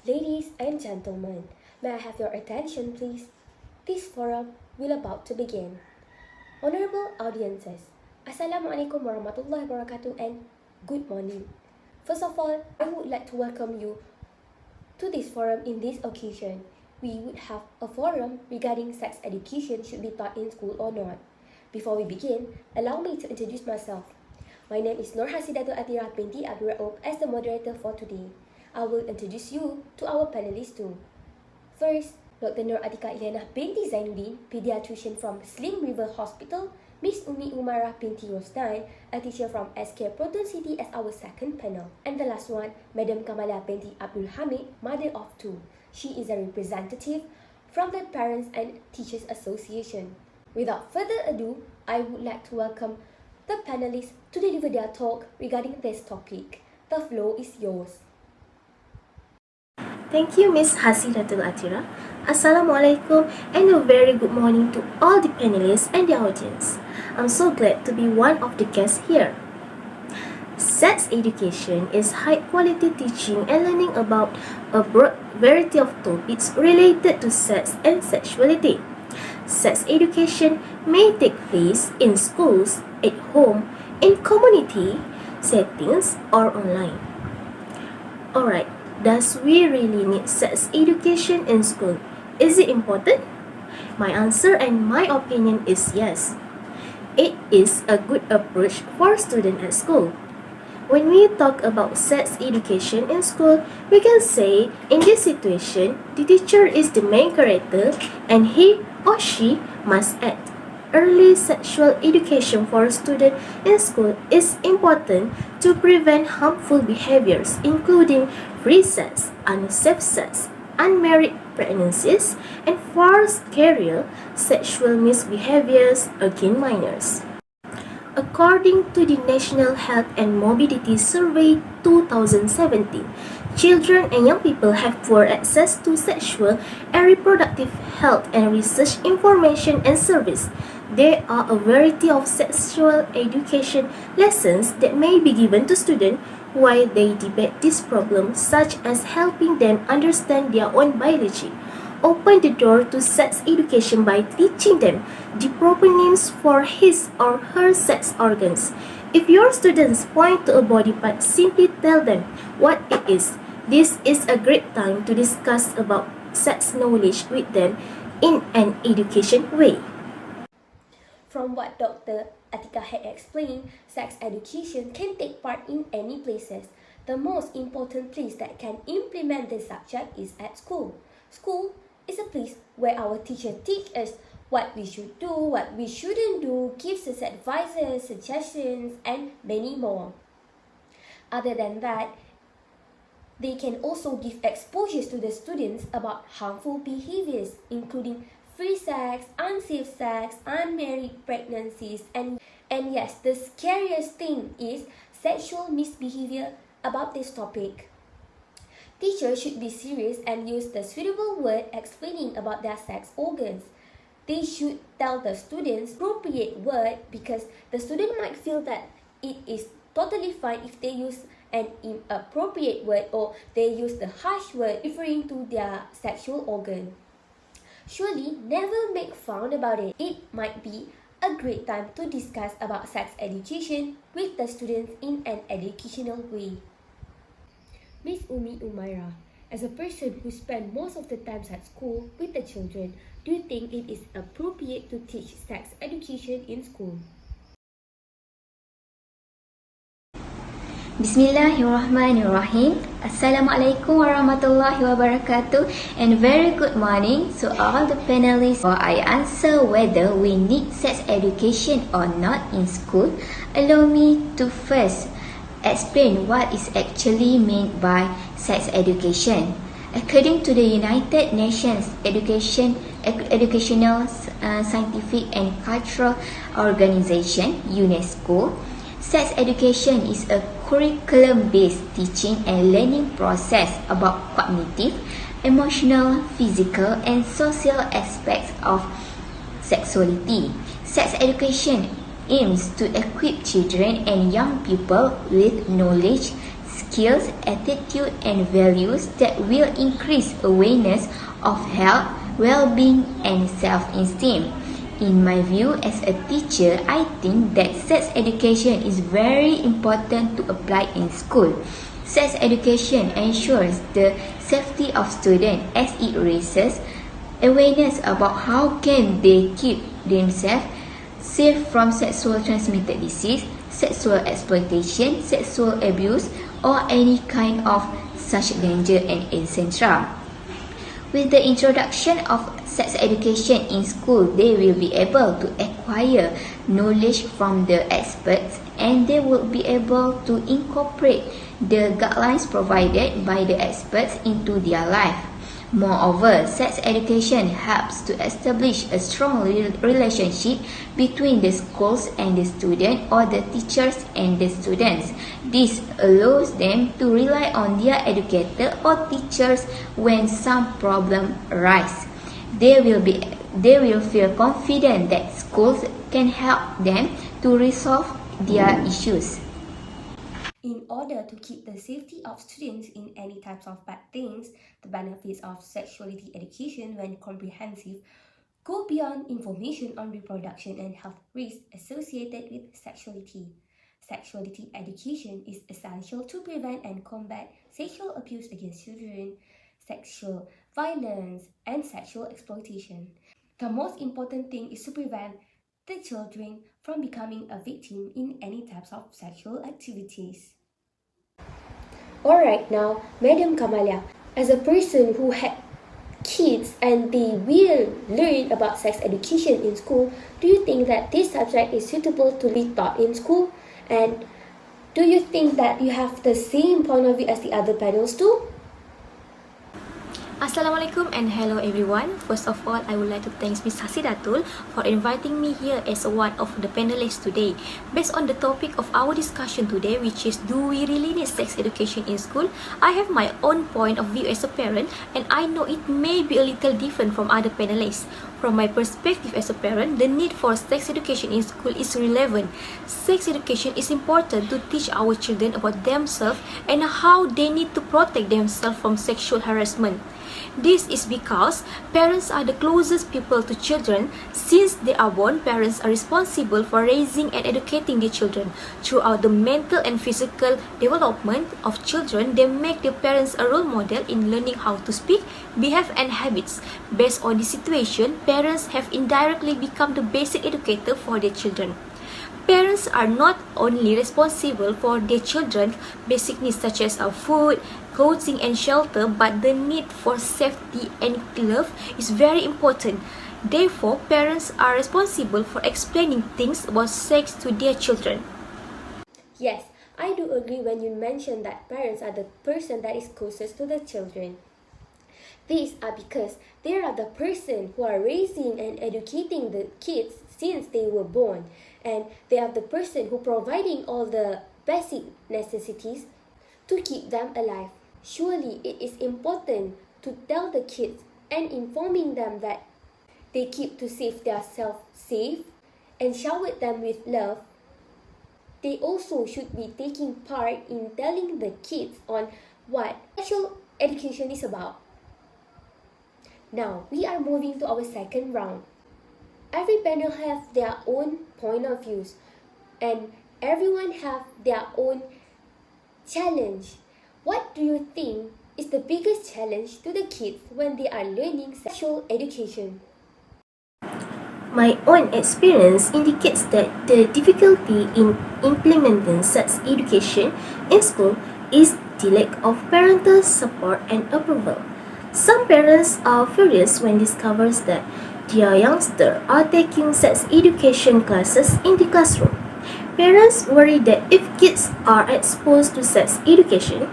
Ladies and gentlemen, may I have your attention please? This forum will about to begin. Honorable audiences, Assalamualaikum warahmatullahi wabarakatuh and good morning. First of all, I would like to welcome you to this forum in this occasion. We would have a forum regarding sex education should be taught in school or not. Before we begin, allow me to introduce myself. My name is Noor Hasidatul Athirah Binti Raub as the moderator for today. I will introduce you to our panelists too. First, Dr. Noor Eliana Binti Zainuddin, pediatrician from Slim River Hospital, Miss Umairah Binti Rosnan, a teacher from SK Proton City as our second panel. And the last one, Madam Kamala Binti Abd Hamid, mother of two. She is a representative from the Parents and Teachers Association. Without further ado, I would like to welcome the panelists to deliver their talk regarding this topic. The floor is yours. Thank you, Miss Hasidatul Athirah. Assalamualaikum and a very good morning to all the panelists and the audience. I'm so glad to be one of the guests here. Sex education is high-quality teaching and learning about a broad variety of topics related to sex and sexuality. Sex education may take place in schools, at home, in community settings, or online. Alright. Does we really need sex education in school? Is it important? My answer and my opinion is yes. It is a good approach for students at school. When we talk about sex education in school, we can say in this situation, the teacher is the main character and he or she must act. Early sexual education for students in school is important to prevent harmful behaviors, including free sex, unsafe sex, unmarried pregnancies, and forced career sexual misbehaviors against minors. According to the National Health and Mobility Survey 2017, children and young people have poor access to sexual and reproductive health and research information and service. There are a variety of sexual education lessons that may be given to students while they debate this problem, such as helping them understand their own biology. Open the door to sex education by teaching them the proper names for his or her sex organs. If your students point to a body part, simply tell them what it is. This is a great time to discuss about sex knowledge with them in an education way. From what Dr. Atika had explained, sex education can take part in any places. The most important place that can implement this subject is at school. School is a place where our teacher teach us what we should do, what we shouldn't do, gives us advices, suggestions, and many more. Other than that, they can also give exposures to the students about harmful behaviors, including free sex, unsafe sex, unmarried pregnancies, and yes, the scariest thing is sexual misbehavior about this topic. Teachers should be serious and use the suitable word explaining about their sex organs. They should tell the students appropriate word because the student might feel that it is totally fine if they use an inappropriate word or they use the harsh word referring to their sexual organ. Surely never make fun about it. It might be a great time to discuss about sex education with the students in an educational way. Miss Umairah, as a person who spends most of the time at school with the children, do you think it is appropriate to teach sex education in school? Bismillahirrahmanirrahim. Assalamualaikum warahmatullahi wabarakatuh and very good morning to all the panelists. Before I answer whether we need sex education or not in school, allow me to first explain what is actually meant by sex education. According to the United Nations Educational, Scientific and Cultural Organization, UNESCO, sex education is a curriculum-based teaching and learning process about cognitive, emotional, physical, and social aspects of sexuality. Sex education aims to equip children and young people with knowledge, skills, attitude, and values that will increase awareness of health, well-being, and self-esteem. In my view, as a teacher, I think that sex education is very important to apply in school. Sex education ensures the safety of students as it raises awareness about how can they keep themselves safe from sexual transmitted disease, sexual exploitation, sexual abuse, or any kind of such danger, and etc. With the introduction of sex education in school, they will be able to acquire knowledge from the experts, and they will be able to incorporate the guidelines provided by the experts into their life. Moreover, sex education helps to establish a strong relationship between the schools and the student, or the teachers and the students. This allows them to rely on their educator or teachers when some problem arise. They will feel confident that schools can help them to resolve their issues. In order to keep the safety of students in any types of bad things, the benefits of sexuality education, when comprehensive, go beyond information on reproduction and health risks associated with sexuality. Sexuality education is essential to prevent and combat sexual abuse against children, sexual violence, and sexual exploitation. The most important thing is to prevent the children from becoming a victim in any types of sexual activities. Alright, now, Madam Kamalia, as a person who had kids and they will learn about sex education in school, do you think that this subject is suitable to be taught in school? And do you think that you have the same point of view as the other panels too? Assalamualaikum and hello everyone. First of all, I would like to thank Ms. Hasidatul for inviting me here as one of the panelists today. Based on the topic of our discussion today, which is do we really need sex education in school, I have my own point of view as a parent, and I know it may be a little different from other panelists. From my perspective as a parent, the need for sex education in school is relevant. Sex education is important to teach our children about themselves and how they need to protect themselves from sexual harassment. This is because parents are the closest people to children. Since they are born, parents are responsible for raising and educating their children. Throughout the mental and physical development of children, they make their parents a role model in learning how to speak, behave, and habits. Based on this situation, parents have indirectly become the basic educator for their children. Parents are not only responsible for their children's basic needs such as food, clothing, and shelter, but the need for safety and love is very important. Therefore, parents are responsible for explaining things about sex to their children. Yes, I do agree when you mention that parents are the person that is closest to the children. These are because they are the person who are raising and educating the kids since they were born, and they are the person who providing all the basic necessities to keep them alive. Surely it is important to tell the kids and informing them that they keep to save themselves safe and shower them with love. They also should be taking part in telling the kids on what sexual education is about. Now, we are moving to our second round. Every panel have their own point of views, and everyone have their own challenge. What do you think is the biggest challenge to the kids when they are learning sexual education? My own experience indicates that the difficulty in implementing sex education in school is the lack of parental support and approval. Some parents are furious when discovers that their youngsters are taking sex education classes in the classroom. Parents worry that if kids are exposed to sex education,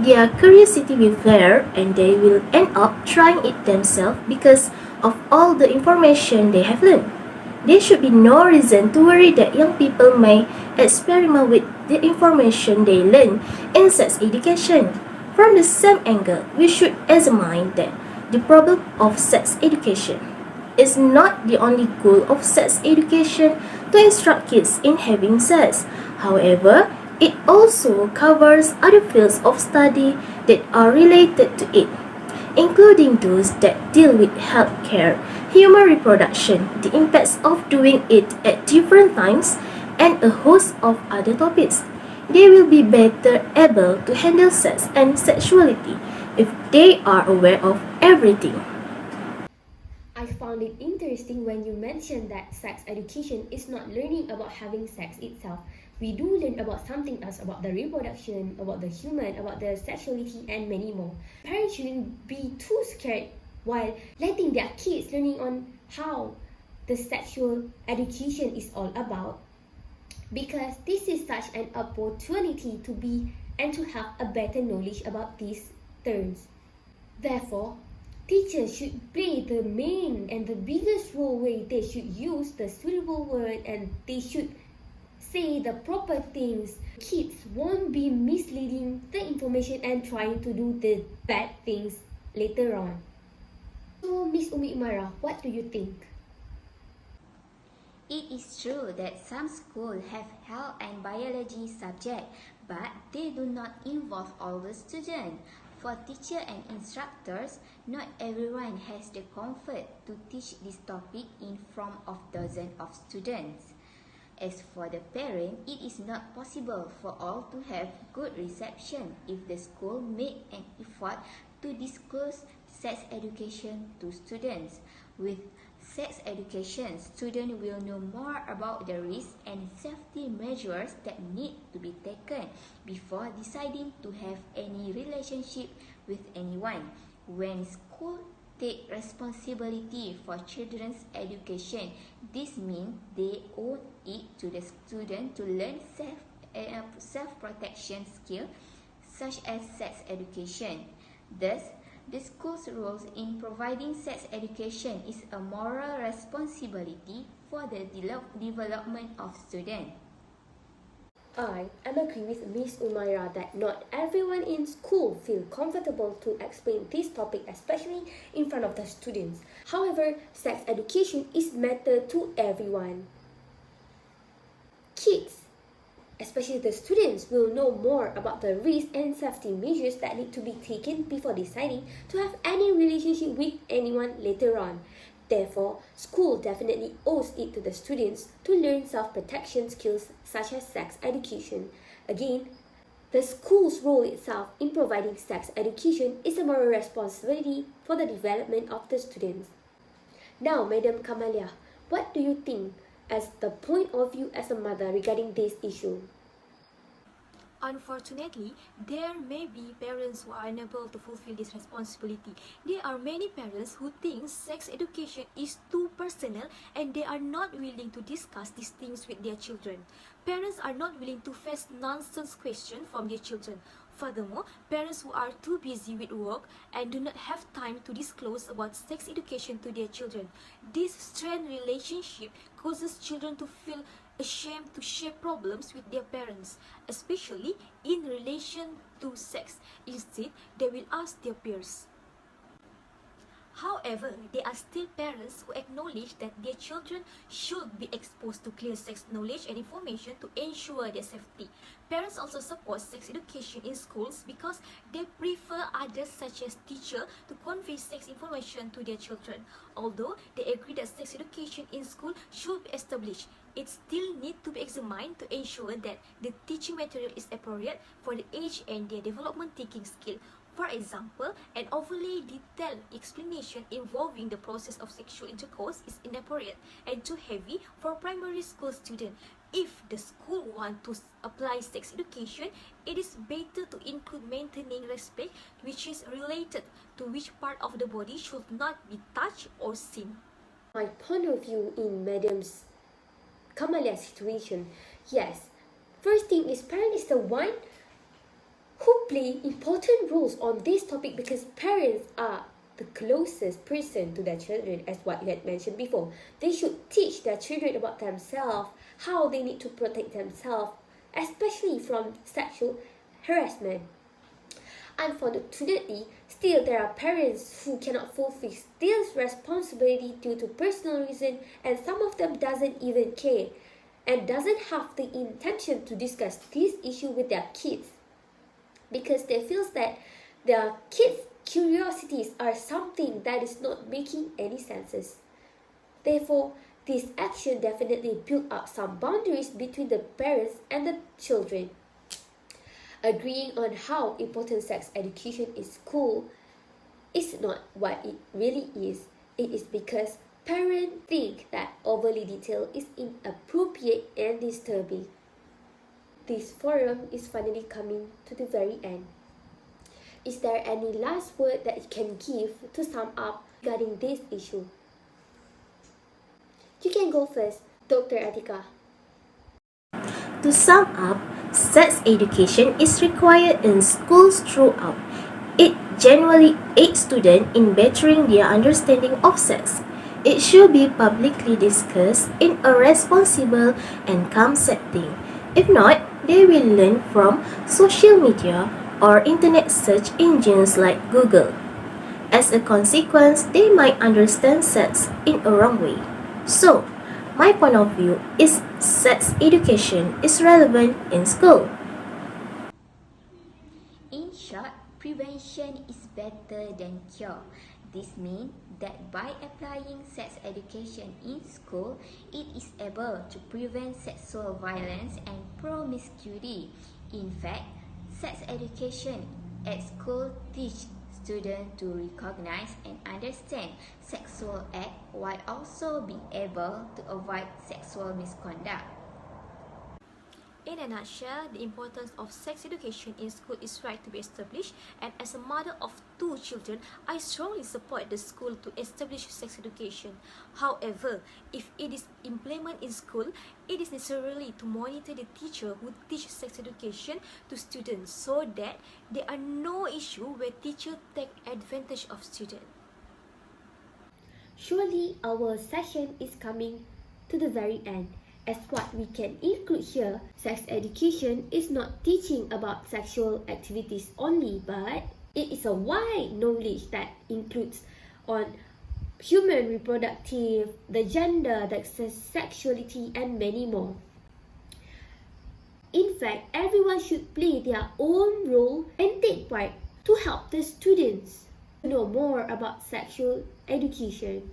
their curiosity will flare and they will end up trying it themselves because of all the information they have learned. There should be no reason to worry that young people may experiment with the information they learn in sex education. From the same angle, we should examine the problem of sex education. is not the only goal of sex education to instruct kids in having sex. However, it also covers other fields of study that are related to it, including those that deal with healthcare, human reproduction, the impacts of doing it at different times, and a host of other topics. They will be better able to handle sex and sexuality if they are aware of everything. I found it interesting when you mentioned that sex education is not learning about having sex itself. We do learn about something else, about the reproduction, about the human, about the sexuality, and many more. Parents shouldn't be too scared while letting their kids learning on how the sexual education is all about, because this is such an opportunity to be and to have a better knowledge about these terms. Therefore, teachers should play the main and the biggest role where they should use the suitable word and they should say the proper things. Kids won't be misleading the information and trying to do the bad things later on. So, Miss Umairah, what do you think? It is true that some schools have health and biology subject, but they do not involve all the students. For teachers and instructors, not everyone has the comfort to teach this topic in front of dozens of students. As for the parent, it is not possible for all to have good reception if the school make an effort to disclose sex education to students. With sex education, students will know more about the risks and safety measures that need to be taken before deciding to have any relationship with anyone. When school take responsibility for children's education, this means they owe it to the student to learn self-protection skills such as sex education. Thus, the school's role in providing sex education is a moral responsibility for the development of students. I am agree with Miss Umairah that not everyone in school feel comfortable to explain this topic, especially in front of the students. However, sex education is matter to everyone. Kids, especially the students, will know more about the risks and safety measures that need to be taken before deciding to have any relationship with anyone later on. Therefore, school definitely owes it to the students to learn self-protection skills such as sex education. Again, the school's role itself in providing sex education is a moral responsibility for the development of the students. Now, Madam Kamalia, what do you think as the point of view as a mother regarding this issue? Unfortunately, there may be parents who are unable to fulfill this responsibility. There are many parents who think sex education is too personal and they are not willing to discuss these things with their children. Parents are not willing to face nonsense questions from their children. Furthermore, parents who are too busy with work and do not have time to disclose about sex education to their children. This strained relationship causes children to feel ashamed to share problems with their parents, especially in relation to sex. Instead, they will ask their peers. However, there are still parents who acknowledge that their children should be exposed to clear sex knowledge and information to ensure their safety. Parents also support sex education in schools because they prefer others such as teachers to convey sex information to their children. Although they agree that sex education in school should be established, it still needs to be examined to ensure that the teaching material is appropriate for the age and their development thinking skill. For example, an overly detailed explanation involving the process of sexual intercourse is inappropriate and too heavy for primary school students. If the school wants to apply sex education, it is better to include maintaining respect, which is related to which part of the body should not be touched or seen. My point of view in Madam's Kamalia's situation, yes. First thing is, parent is the one who play important roles on this topic because parents are the closest person to their children, as what you had mentioned before. They should teach their children about themselves, how they need to protect themselves, especially from sexual harassment. Unfortunately, still there are parents who cannot fulfill this responsibility due to personal reason, and some of them doesn't even care and doesn't have the intention to discuss this issue with their kids because they feel that their kids' curiosities are something that is not making any sense. Therefore, this action definitely built up some boundaries between the parents and the children. Agreeing on how important sex education in school is not what it really is. It is because parents think that overly detail is inappropriate and disturbing. This forum is finally coming to the very end. Is there any last word that you can give to sum up regarding this issue? You can go first, Dr. Atika. To sum up, sex education is required in schools throughout. It generally aids students in bettering their understanding of sex. It should be publicly discussed in a responsible and calm setting. If not, they will learn from social media or internet search engines like Google. As a consequence, they might understand sex in a wrong way. So, my point of view is sex education is relevant in school. In short, prevention is better than cure. This means that by applying sex education in school, it is able to prevent sexual violence and promiscuity. In fact, sex education at school teaches students to recognize and understand sexual acts while also being able to avoid sexual misconduct. In a nutshell, the importance of sex education in school is right to be established, and as a mother of 2 children, I strongly support the school to establish sex education. However, if it is implemented in school, it is necessary to monitor the teacher who teach sex education to students so that there are no issue where teachers take advantage of students. Surely our session is coming to the very end. As what we can include here, sex education is not teaching about sexual activities only, but it is a wide knowledge that includes on human reproductive, the gender, the sexuality, and many more. In fact, everyone should play their own role and take part to help the students to know more about sexual education.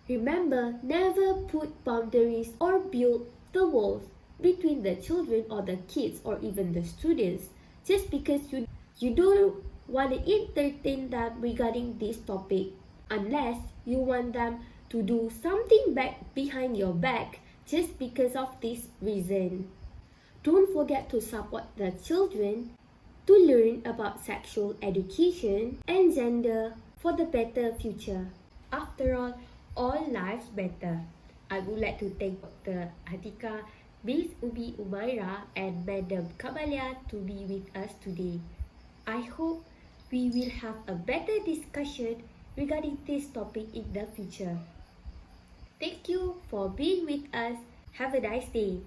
Remember, never put boundaries or build the walls between the children or the kids or even the students just because you don't want to entertain them regarding this topic unless you want them to do something back behind your back just because of this reason. Don't forget to support the children to learn about sexual education and gender for the better future. After all lives matter. I would like to thank Dr. Atika, Miss Umairah, and Madam Kamalia to be with us today. I hope we will have a better discussion regarding this topic in the future. Thank you for being with us. Have a nice day.